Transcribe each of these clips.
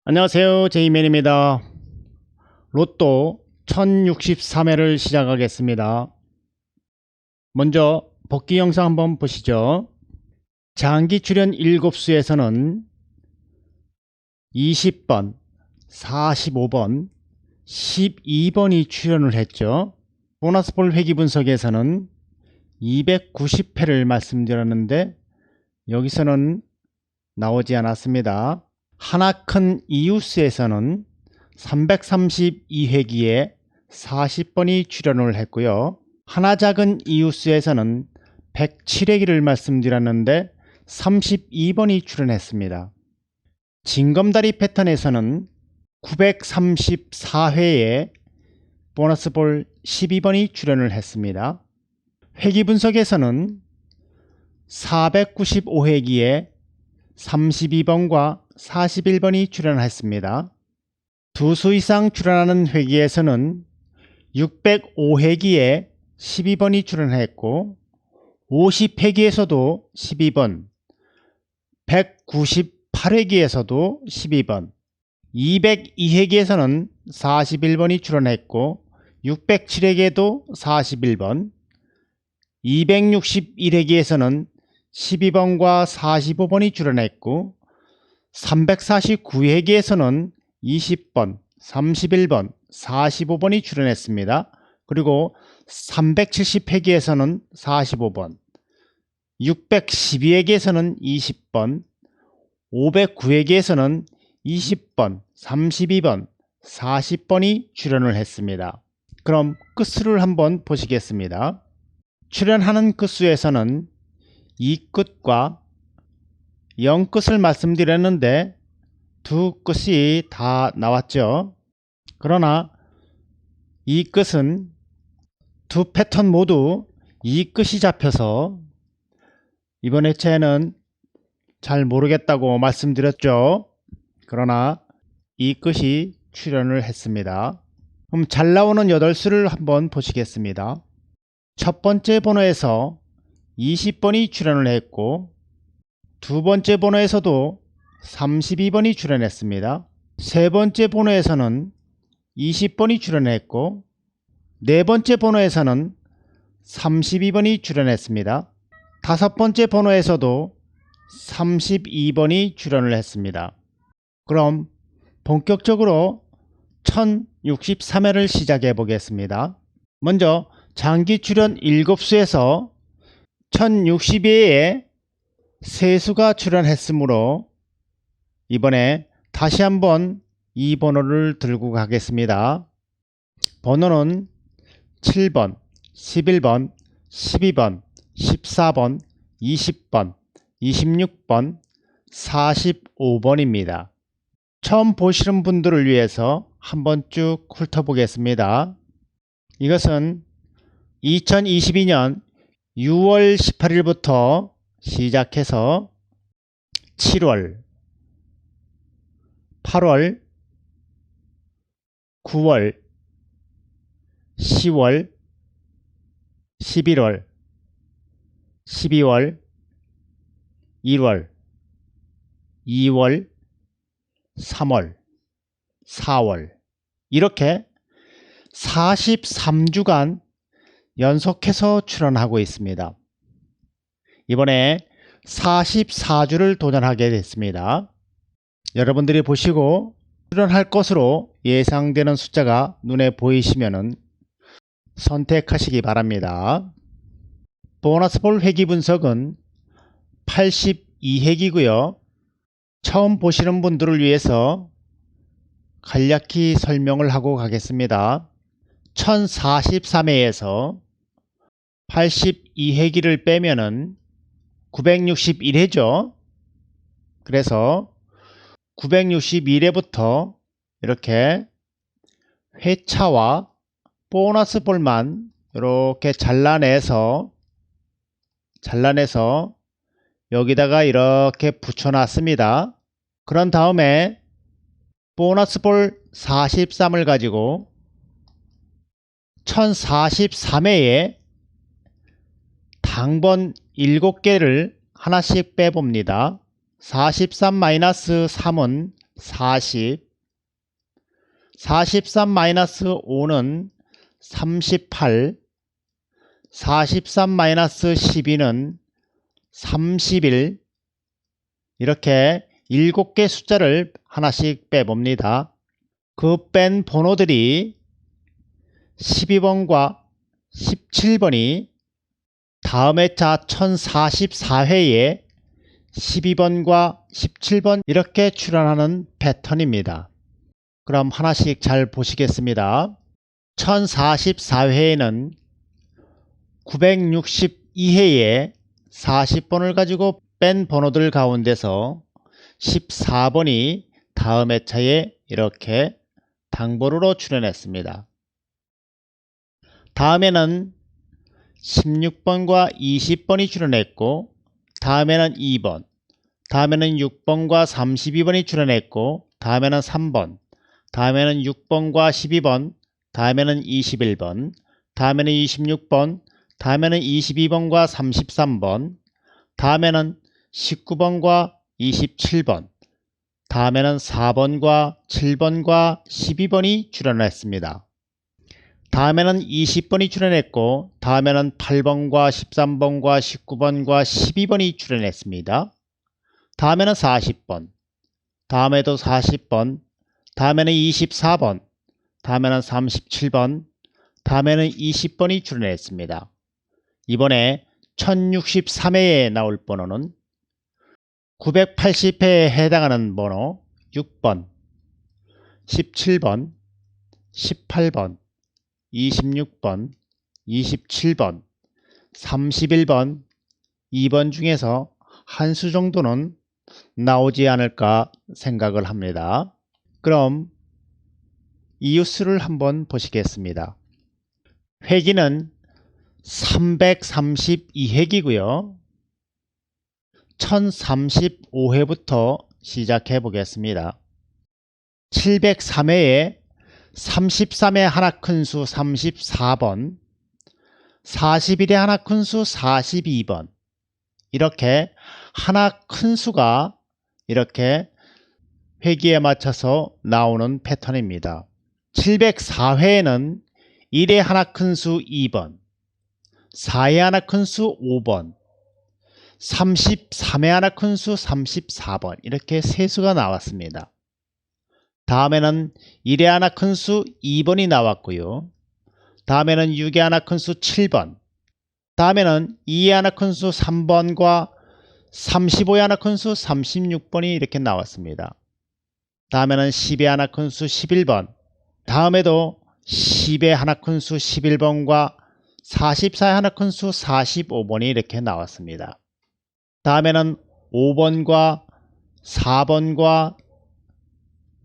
안녕하세요. 제이맨입니다. 로또 1063회를 시작하겠습니다. 먼저 복귀 영상 한번 보시죠. 장기 출연 7수에서는 20번, 45번, 12번이 출연을 했죠. 보너스볼 회귀 분석에서는 290회를 말씀드렸는데 여기서는 나오지 않았습니다. 하나 큰 이웃수에서는 332회기에 40번이 출연을 했고요. 하나 작은 이웃수에서는 107회기를 말씀드렸는데 32번이 출연했습니다. 징검다리 패턴에서는 934회에 보너스볼 12번이 출연을 했습니다. 회기 분석에서는 495회기에 32번과 41번이 출연했습니다. 두 수 이상 출연하는 회기에서는 605회기에 12번이 출연했고 50회기에서도 12번, 198회기에서도 12번, 202회기에서는 41번이 출연했고 607회기에도 41번, 261회기에서는 12번과 45번이 출연했고 349회기에서는 20번, 31번, 45번이 출연했습니다. 그리고 370회기에서는 45번, 612회기에서는 20번, 509회기에서는 20번, 32번, 40번이 출연을 했습니다. 그럼 끝수를 한번 보시겠습니다. 출연하는 끝수에서는 2끝과 0끝을 말씀드렸는데 두 끝이 다 나왔죠. 그러나 이 끝은 두 패턴 모두 이 끝이 잡혀서 이번 회차에는 잘 모르겠다고 말씀드렸죠. 그러나 이 끝이 출연을 했습니다. 그럼 잘 나오는 8수를 한번 보시겠습니다. 첫 번째 번호에서 20번이 출연을 했고 두 번째 번호에서도 32번이 출연했습니다. 세 번째 번호에서는 20번이 출연했고 네 번째 번호에서는 32번이 출연했습니다. 다섯 번째 번호에서도 32번이 출연을 했습니다. 그럼 본격적으로 1063회를 시작해 보겠습니다. 먼저 장기 출연 7수에서 1060회에 세 수가 출연했으므로 이번에 다시 한번 이 번호를 들고 가겠습니다. 번호는 7번, 11번, 12번, 14번, 20번, 26번, 45번입니다. 처음 보시는 분들을 위해서 한번 쭉 훑어보겠습니다. 이것은 2022년 6월 18일부터 시작해서 7월, 8월, 9월, 10월, 11월, 12월, 1월, 2월, 3월, 4월 이렇게 43주간 연속해서 출연하고 있습니다. 이번에 44주를 도전하게 됐습니다. 여러분들이 보시고 출연할 것으로 예상되는 숫자가 눈에 보이시면 선택하시기 바랍니다. 보너스볼 회기 분석은 82회기고요. 처음 보시는 분들을 위해서 간략히 설명을 하고 가겠습니다. 1043회에서 82회기를 빼면은 961회죠. 그래서 961회부터 이렇게 회차와 보너스 볼만 이렇게 잘라내서 여기다가 이렇게 붙여놨습니다. 그런 다음에 보너스 볼 43을 가지고 1043회에 당번 7개를 하나씩 빼봅니다. 43-3은 40, 43-5는 38, 43-12는 31, 이렇게 7개 숫자를 하나씩 빼봅니다. 그 뺀 번호들이 12번과 17번이 다음 회차 1044회에 12번과 17번 이렇게 출현하는 패턴입니다. 그럼 하나씩 잘 보시겠습니다. 1044회에는 962회에 40번을 가지고 뺀 번호들 가운데서 14번이 다음 회차에 이렇게 당번으로 출현했습니다. 다음에는 16번과 20번이 출현했고, 다음에는 2번, 다음에는 6번과 32번이 출현했고, 다음에는 3번, 다음에는 6번과 12번, 다음에는 21번, 다음에는 26번, 다음에는 22번과 33번, 다음에는 19번과 27번, 다음에는 4번과 7번과 12번이 출현했습니다. 다음에는 20번이 출현했고, 다음에는 8번과 13번과 19번과 12번이 출현했습니다. 다음에는 40번, 다음에도 40번, 다음에는 24번, 다음에는 37번, 다음에는 20번이 출현했습니다. 이번에 1063회에 나올 번호는 980회에 해당하는 번호 6번, 17번, 18번, 26번, 27번, 31번, 2번 중에서 한 수 정도는 나오지 않을까 생각을 합니다. 그럼 이웃수를 한번 보시겠습니다. 회기는 332회기고요. 1035회부터 시작해 보겠습니다. 703회에 33의 하나 큰 수 34번, 41의 하나 큰 수 42번, 이렇게 하나 큰 수가 이렇게 회기에 맞춰서 나오는 패턴입니다. 704회에는 1의 하나 큰 수 2번, 4의 하나 큰 수 5번, 33의 하나 큰 수 34번, 이렇게 세 수가 나왔습니다. 다음에는 1의 하나 큰 수 2번이 나왔고요. 다음에는 6의 하나 큰 수 7번, 다음에는 2의 하나 큰 수 3번과 35의 하나 큰 수 36번이 이렇게 나왔습니다. 다음에는 10의 하나 큰 수 11번, 다음에도 10의 하나 큰 수 11번과 44의 하나 큰 수 45번이 이렇게 나왔습니다. 다음에는 5번과 4번과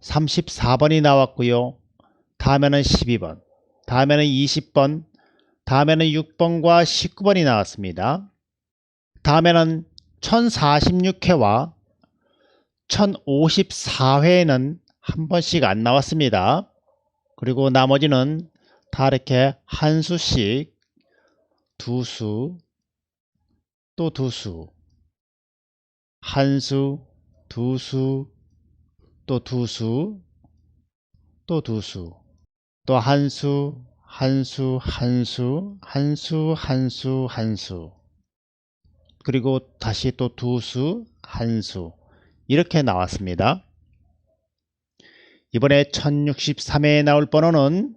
34번이 나왔고요. 다음에는 12번, 다음에는 20번, 다음에는 6번과 19번이 나왔습니다. 다음에는 1046회와 1054회에는 한 번씩 안 나왔습니다. 그리고 나머지는 다 이렇게 한 수씩, 두 수, 또 두 수, 한 수, 두 수, 또 두 수, 또 두 수, 또 한 수, 한 수, 한 수, 한 수, 한 수, 한 수, 그리고 다시 또 두 수, 한 수, 이렇게 나왔습니다. 이번에 1063회에 나올 번호는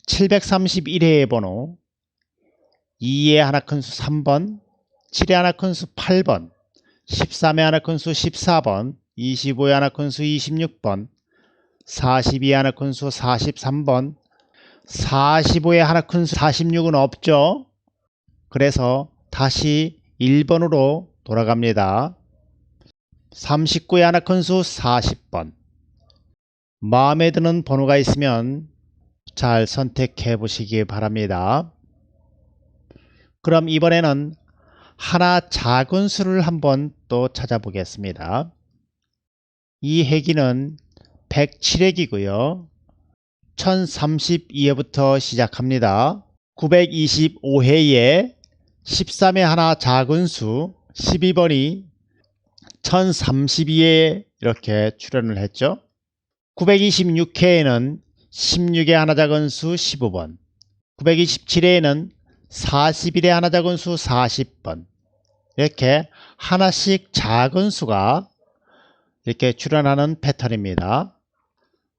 731회의 번호, 2의 하나 큰 수 3번, 7의 하나 큰 수 8번, 13의 하나 큰 수 14번, 25의 하나 큰 수 26번, 42의 하나 큰 수 43번, 45의 하나 큰 수 46은 없죠. 그래서 다시 1번으로 돌아갑니다. 39의 하나 큰 수 40번. 마음에 드는 번호가 있으면 잘 선택해 보시기 바랍니다. 그럼 이번에는 하나 작은 수를 한번 또 찾아보겠습니다. 이 회기는 107회기고요. 1032회부터 시작합니다. 925회에 13의 하나 작은 수 12번이 1032회에 이렇게 출연을 했죠. 926회에는 16의 하나 작은 수 15번, 927회에는 41의 하나 작은 수 40번, 이렇게 하나씩 작은 수가 이렇게 출연하는 패턴입니다.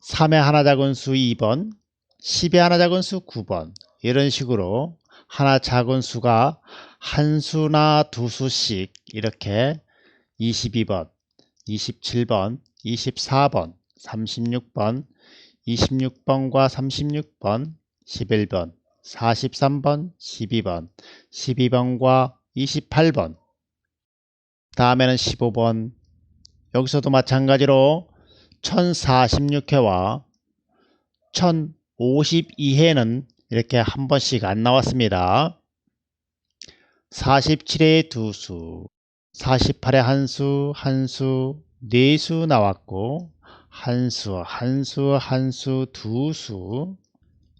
3의 하나 작은 수 2번, 10의 하나 작은 수 9번, 이런 식으로 하나 작은 수가 한 수나 두 수씩 이렇게 22번, 27번, 24번, 36번, 26번과 36번, 11번, 43번, 12번, 12번과 28번, 다음에는 15번, 여기서도 마찬가지로 1046회와 1052회는 이렇게 한 번씩 안 나왔습니다. 47회에 두 수, 48회 한 수, 한 수, 네 수 나왔고, 한 수, 한 수, 한 수, 두 수,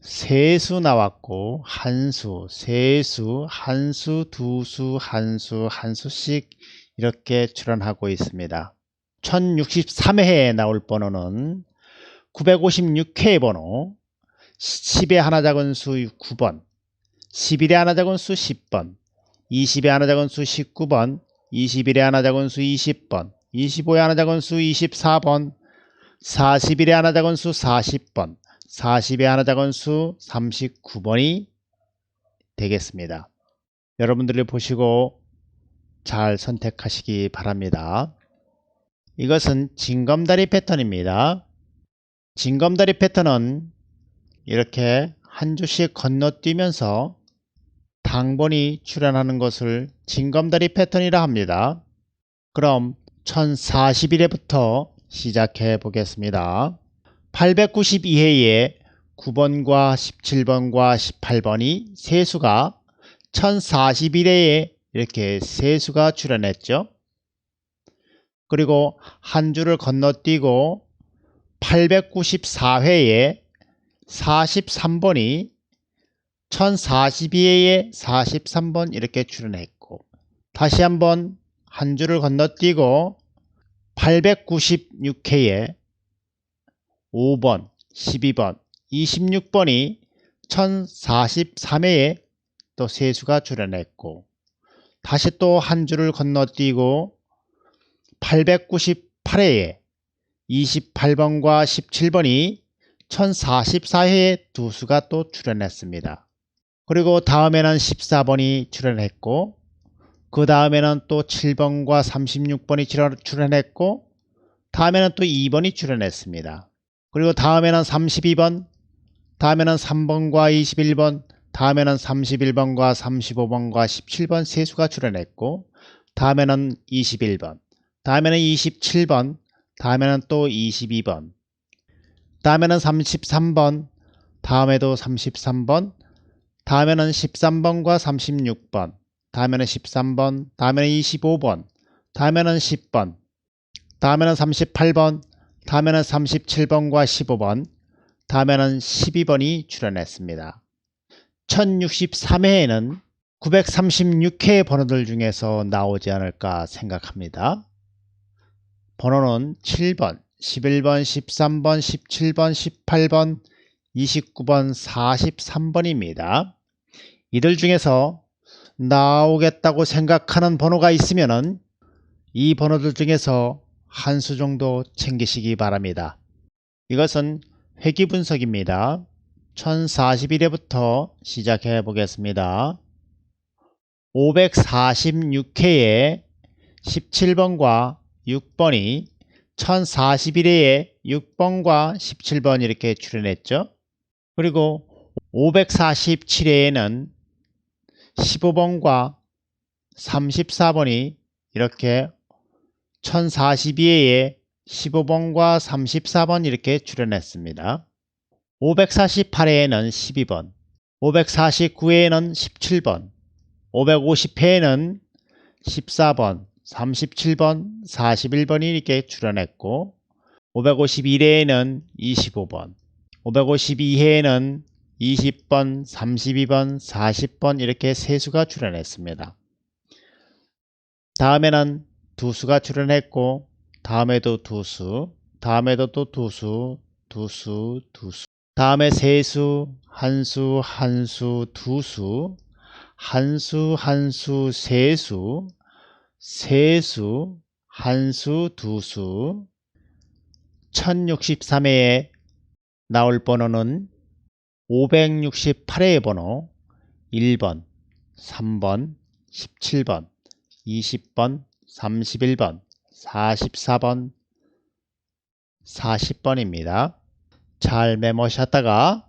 세 수 나왔고, 한 수, 세 수, 한 수, 두 수, 한 수, 한 수씩 이렇게 출연하고 있습니다. 1063회에 나올 번호는 956회 번호, 10의 하나 작은 수 9번, 11의 하나 작은 수 10번, 20의 하나 작은 수 19번, 21의 하나 작은 수 20번, 25의 하나 작은 수 24번, 41의 하나 작은 수 40번, 40의 하나 작은 수 39번이 되겠습니다. 여러분들이 보시고 잘 선택하시기 바랍니다. 이것은 징검다리 패턴입니다. 징검다리 패턴은 이렇게 한 주씩 건너뛰면서 당번이 출현하는 것을 징검다리 패턴이라 합니다. 그럼 1041회부터 시작해 보겠습니다. 892회에 9번과 17번과 18번이 세수가 1041회에 이렇게 세수가 출현했죠. 그리고 한 줄을 건너뛰고 894회에 43번이 1042회에 43번 이렇게 출연했고, 다시 한번 한 줄을 건너뛰고 896회에 5번, 12번, 26번이 1043회에 또 세수가 출연했고, 다시 또 한 줄을 건너뛰고 898회에 28번과 17번이 1044회에 두 수가 또 출연했습니다. 그리고 다음에는 14번이 출연했고, 그 다음에는 또 7번과 36번이 출연했고, 다음에는 또 2번이 출연했습니다. 그리고 다음에는 32번, 다음에는 3번과 21번, 다음에는 31번과 35번과 17번 세수가 출연했고, 다음에는 21번, 다음에는 27번, 다음에는 또 22번, 다음에는 33번, 다음에도 33번, 다음에는 13번과 36번, 다음에는 13번, 다음에는 25번, 다음에는 10번, 다음에는 38번, 다음에는 37번과 15번, 다음에는 12번이 출연했습니다. 1063회에는 936회의 번호들 중에서 나오지 않을까 생각합니다. 번호는 7번, 11번, 13번, 17번, 18번, 29번, 43번입니다. 이들 중에서 나오겠다고 생각하는 번호가 있으면 이 번호들 중에서 한 수 정도 챙기시기 바랍니다. 이것은 회귀 분석입니다. 1041회부터 시작해 보겠습니다. 546회에 17번과 6번이 1041회에 6번과 17번 이렇게 출연했죠. 그리고 547회에는 15번과 34번이 이렇게 1042회에 15번과 34번 이렇게 출연했습니다. 548회에는 12번, 549회에는 17번, 550회에는 14번, 37번, 41번이 이렇게 출연했고, 551회에는 25번, 552회에는 20번, 32번, 40번 이렇게 세수가 출연했습니다. 다음에는 두 수가 출연했고 다음에도 두 수, 다음에도 또 두 수, 두 수, 두 수. 다음에 세 수, 한 수, 한 수, 두 수, 한 수, 한 수, 세 수, 세 수, 한 수, 두 수. 1063회에 나올 번호는 568회의 번호 1번, 3번, 17번, 20번, 31번, 44번, 40번입니다. 잘 메모하셨다가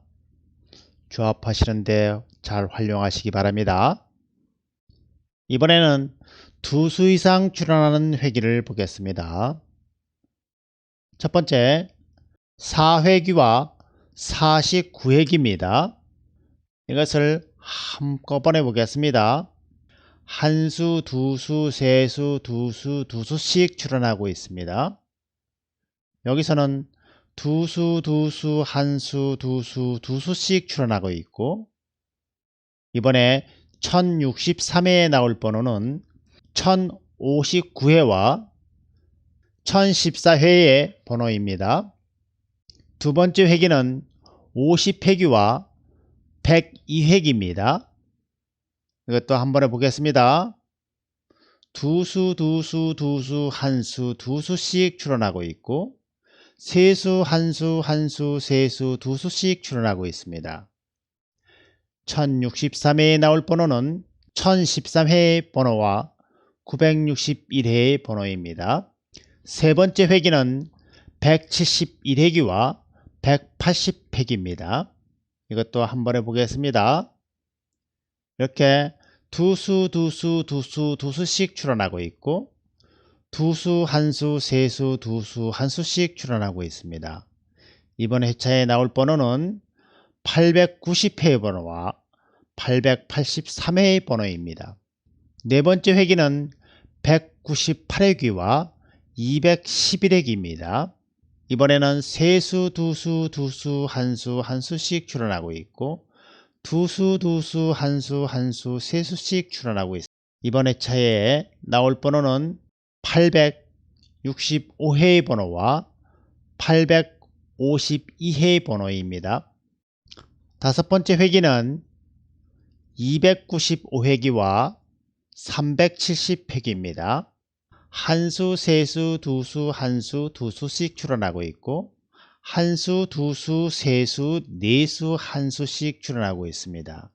조합하시는데 잘 활용하시기 바랍니다. 이번에는 두 수 이상 출연하는 회기를 보겠습니다. 첫 번째, 4회기와 49회기입니다. 이것을 한꺼번에 보겠습니다. 한 수, 두 수, 세 수, 두 수, 두 수씩 출연하고 있습니다. 여기서는 두 수, 두 수, 한 수, 두 수, 두 수씩 출연하고 있고, 이번에 1063회에 나올 번호는 1059회와 1014회의 번호입니다. 두 번째 회기는 50회기와 102회기입니다. 이것도 한번 해보겠습니다. 두 수, 두 수, 두 수, 한 수, 두 수씩 출연하고 있고, 세 수, 한 수, 한 수, 세 수, 두 수씩 출연하고 있습니다. 1063회에 나올 번호는 1013회의 번호와 961회의 번호입니다. 세 번째 회기는 171회기와 180회기입니다. 이것도 한번 해보겠습니다. 이렇게 두 수, 두 수, 두 수, 두 수씩 출연하고 있고, 두 수, 한 수, 세 수, 두 수, 한 수씩 출연하고 있습니다. 이번 회차에 나올 번호는 890회의 번호와 883회의 번호입니다. 네 번째 회기는 198회기와 211회기입니다. 이번에는 세 수, 두 수, 두 수, 한 수, 한 수씩 출연하고 있고, 두 수, 두 수, 한 수, 한 수, 세 수씩 출연하고 있습니다. 이번 회차에 나올 번호는 865회의 번호와 852회의 번호입니다. 다섯 번째 회기는 295회기와 370회기입니다. 한 수, 세 수, 두 수, 한 수, 두 수씩 출연하고 있고, 한 수, 두 수, 세 수, 네 수, 한 수씩 출연하고 있습니다.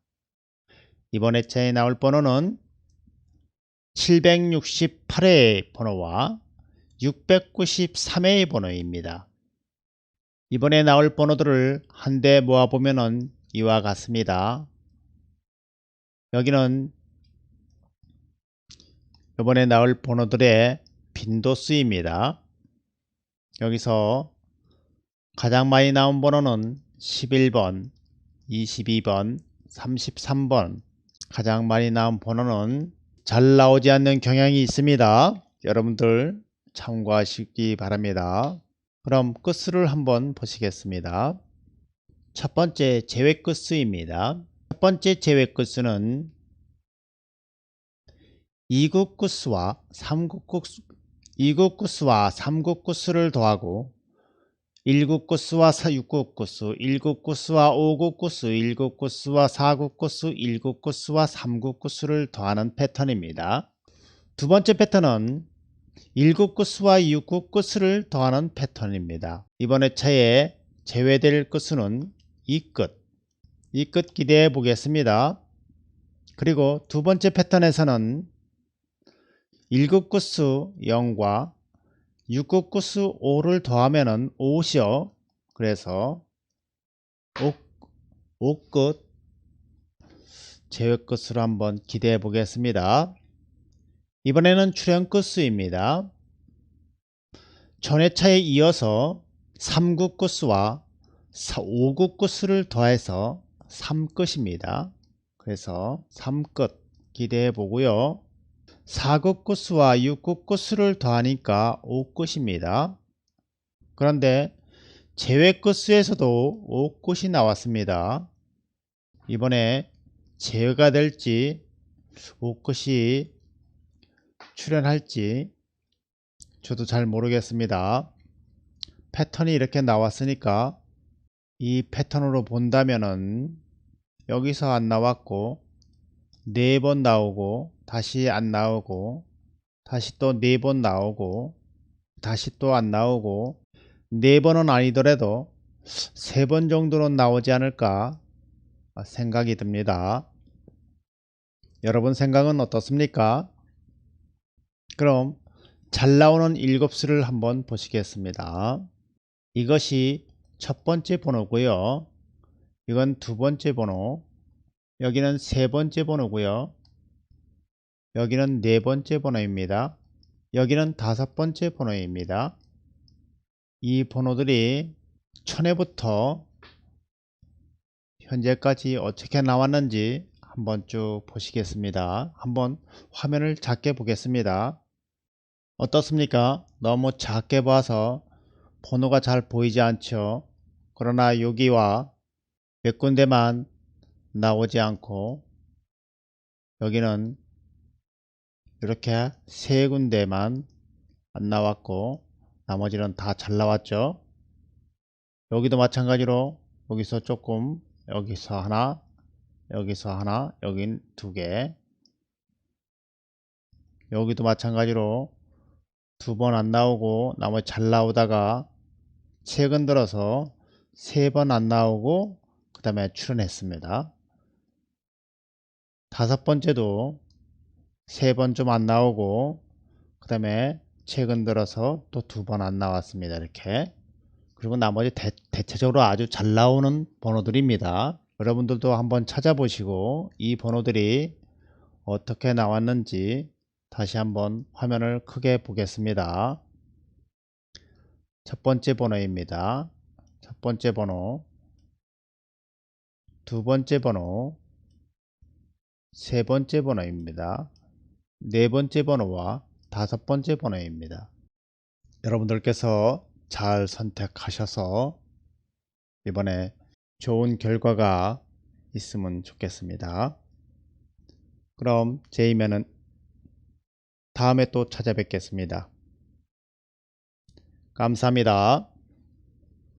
이번 회차에 나올 번호는 768회의 번호와 693회의 번호입니다. 이번에 나올 번호들을 한데 모아보면 이와 같습니다. 여기는 이번에 나올 번호들의 빈도수입니다. 여기서 가장 많이 나온 번호는 11번, 22번, 33번. 가장 많이 나온 번호는 잘 나오지 않는 경향이 있습니다. 여러분들 참고하시기 바랍니다. 그럼 끝수를 한번 보시겠습니다. 첫 번째 제외 끝수입니다. 첫 번째 제외 끝수는 2국 끝수와 3국 끝수, 2국 끝수와 3국 끝수를 더하고 1국 끝수와 6국 끝수, 1국 끝수와 5국 끝수, 1국 끝수와 4국 끝수, 1국 끝수와 3국 끝수를 더하는 패턴입니다. 두 번째 패턴은 1국 끝수와 6국 끝수를 더하는 패턴입니다. 이번 회차에 제외될 끝수는 이 끝 기대해 보겠습니다. 그리고 두 번째 패턴에서는 1국 끝수 0과 6국 끝수 5를 더하면 5이요. 그래서 5끝 제외 끝으로 한번 기대해 보겠습니다. 이번에는 출현 끝수입니다. 전회차에 이어서 3국 끝수와 5국 끝수를 더해서 3끝입니다. 그래서 3끝 기대해 보고요. 4국 끝수와 6국 끝수를 더하니까 5끝입니다. 그런데 제외 끝수에서도 5끝이 나왔습니다. 이번에 제외가 될지 5끝이 출현할지 저도 잘 모르겠습니다. 패턴이 이렇게 나왔으니까 이 패턴으로 본다면은 여기서 안 나왔고 4번 나오고 다시 안 나오고 다시 또 4번 나오고 다시 또 안 나오고 4번은 아니더라도 3번 정도는 나오지 않을까 생각이 듭니다. 여러분 생각은 어떻습니까? 그럼 잘 나오는 7수를 한번 보시겠습니다. 이것이 첫 번째 번호고요. 이건 두 번째 번호, 여기는 세 번째 번호고요. 여기는 네 번째 번호입니다. 여기는 다섯 번째 번호입니다. 이 번호들이 천회부터 현재까지 어떻게 나왔는지 한번 쭉 보시겠습니다. 한번 화면을 작게 보겠습니다. 어떻습니까? 너무 작게 봐서 번호가 잘 보이지 않죠. 그러나 여기와 몇 군데만 나오지 않고 여기는 이렇게 세 군데만 안 나왔고 나머지는 다 잘 나왔죠. 여기도 마찬가지로 여기서 조금, 여기서 하나, 여기서 하나, 여긴 두 개, 여기도 마찬가지로 두 번 안 나오고 나머지 잘 나오다가 최근 들어서 세 번 안 나오고 그 다음에 출연했습니다. 다섯 번째도 세 번 좀 안 나오고 그 다음에 최근 들어서 또 두 번 안 나왔습니다. 이렇게. 그리고 나머지 대체적으로 아주 잘 나오는 번호들입니다. 여러분들도 한번 찾아보시고 이 번호들이 어떻게 나왔는지 다시 한번 화면을 크게 보겠습니다. 첫 번째 번호입니다. 첫 번째 번호, 두 번째 번호, 세 번째 번호입니다. 네 번째 번호와 다섯 번째 번호입니다. 여러분들께서 잘 선택하셔서 이번에 좋은 결과가 있으면 좋겠습니다. 그럼 제이면은 다음에 또 찾아뵙겠습니다. 감사합니다.